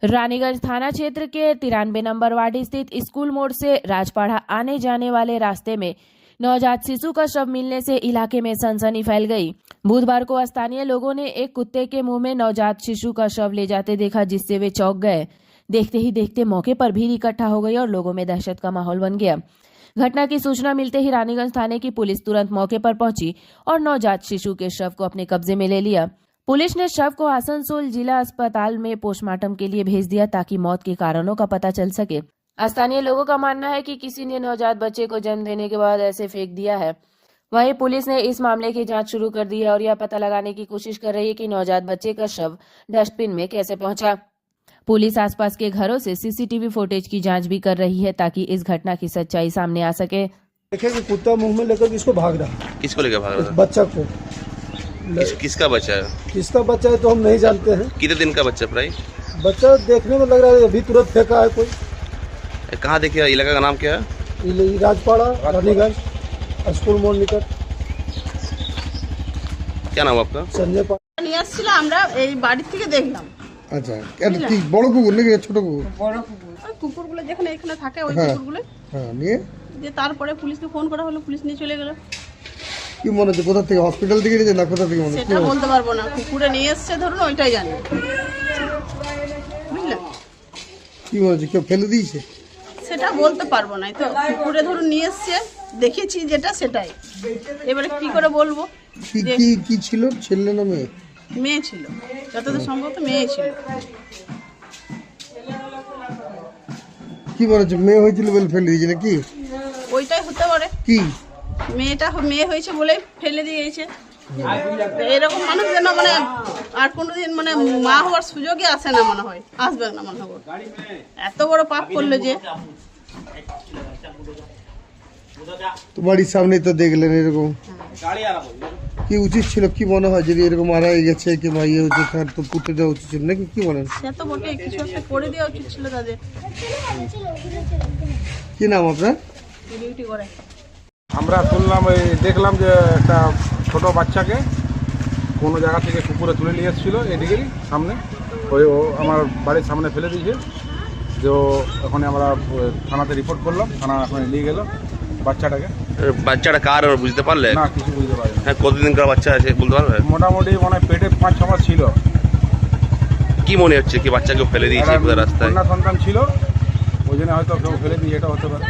रानीगंज थाना क्षेत्र के 93 नंबर वार्ड स्थित स्कूल मोड़ से राजपाड़ा आने जाने वाले रास्ते में नवजात शिशु का शव मिलने से इलाके में सनसनी फैल गई। बुधवार को स्थानीय लोगों ने एक कुत्ते के मुंह में नवजात शिशु का शव ले जाते देखा, जिससे वे चौंक गए। देखते ही देखते मौके पर भीड़ इकट्ठा हो गई और लोगों में दहशत का माहौल बन गया। घटना की सूचना मिलते ही रानीगंज थाने की पुलिस तुरंत मौके पर पहुंची और नवजात शिशु के शव को अपने कब्जे में ले लिया। पुलिस ने शव को आसनसोल जिला अस्पताल में पोस्टमार्टम के लिए भेज दिया ताकि मौत के कारणों का पता चल सके। स्थानीय लोगों का मानना है कि किसी ने नवजात बच्चे को जन्म देने के बाद ऐसे फेंक दिया है। वहीं पुलिस ने इस मामले की जांच शुरू कर दी है और यह पता लगाने की कोशिश कर रही है कि नवजात बच्चे का शव डस्टबिन में कैसे पहुंचा। पुलिस आसपास के घरों से सीसीटीवी फुटेज की जांच भी कर रही है ताकि इस घटना की सच्चाई सामने आ सके। देखे कि कुत्ता मुंह में लेकर किसको भाग रहा है, किसको लेकर भाग रहा था? बच्चा को। किसका बच्चा है? किसका बच्चा है तो हम नहीं जानते हैं। कितने दिन का बच्चा प्राय? बच्चा देखने में लग रहा है अभी तुरंत फेंका है कोई। कहाँ देखिए? इलाका का नाम क्या है? राजपाड़ा, रानीगंज, स्कूल मोड़ निकट। क्या नाम आपका? संजय पाल। নিয়ে আসছিল আমরা এই বাড়ি থেকে দেখলাম। আচ্ছা, এটা কি বড় কুকুর নাকি ছোট কুকুর? বড় কুকুর। ওই কুকুরগুলো যেখানে এখানে থাকে ওই হ্যাঁ। কুকুরগুলো। হ্যাঁ, নিয়ে যে তারপরে পুলিশকে ফোন করা হলো, পুলিশ নিয়ে চলে গেল। কি মনে হচ্ছে কোথা থেকে, হসপিটাল থেকে নিয়ে না কোথা থেকে মনে হচ্ছে? সেটা বলতে পারবো না, কুকুরে নিয়ে এসেছে ধরুন ওইটাই জানি। বুঝলেন? কি মনে হচ্ছে কেউ ফেলে দিয়েছে? সেটা বলতে পারবো না, তো কুকুরে ধরুন নিয়ে এসেছে, দেখেছি যেটা সেটাই। এবারে কি করে বলবো? কি কি কি ছিল, ছেলে না মেয়ে? মেয়ে ছিল, যতদূর সম্ভব তো মেয়ে ছিল। কি মনে হচ্ছে মেয়ে হয়েছিল বলে ফেলে দিয়েছে নাকি? ওইটাই হতে পারে। কি মেয়েটা মেয়ে হয়েছে বলেই ফেলে দিয়েছে। এরকম মানুষ যেন মানে আর কোনোদিন মানে মা হওয়ার সুযোগই আসে না, মনে হয় আসবে না মনে হয়। এত বড় পাপ করলো যে। তো বাড়ির সামনে তো দেখলেন এরকম, কি উচিত ছিল? কি মনে হয় যদি এরকম মারা গেছে কিংবা ইয়ে হচ্ছে তার তো পুঁতে দেওয়া উচিত ছিল নাকি? কি বলেন? সে তো বটে, কিছু একটা করে দেওয়া উচিত ছিল তাদের। কি নাম আপনার? ডিউটি করে। আমরা শুনলাম, ওই দেখলাম যে একটা ছোট বাচ্চাকে কোনো জায়গা থেকে কুকুরে তুলে নিয়ে এসেছিলো এদিকেই সামনে, ওই ও আমার বাড়ির সামনে ফেলে দিয়েছে। যে এখন আমরা থানাতে রিপোর্ট করলাম, থানা এখন নিয়ে গেল বাচ্চাটাকে। বাচ্চাটা কার বুঝতে পারলে? না, কিছু বুঝতে পারি না। হ্যাঁ, কতদিনকার বাচ্চা আছে বলতে পারবে? মোটামুটি মানে পেটে 5-6 মাস ছিল। কি মনে হচ্ছে কি বাচ্চাকে ফেলে দিয়েছে রাস্তায়? কন্যা সন্তান ছিল, ওই জন্য হয়তো কেউ ফেলে দিয়েছে, এটা হতে পারে।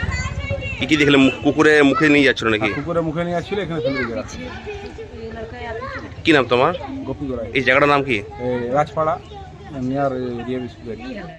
কি কি দেখলে? কুকুরে মুখে নিয়ে যাচ্ছিল নাকি? কুকুরে মুখে নিয়ে আসছিল, এখানে ফেলে দিয়ে রাখছে। কি নাম তোমার? গোপী গোড়ায়। এই জায়গাটার নাম কি? রাজপাড়া নিয়ার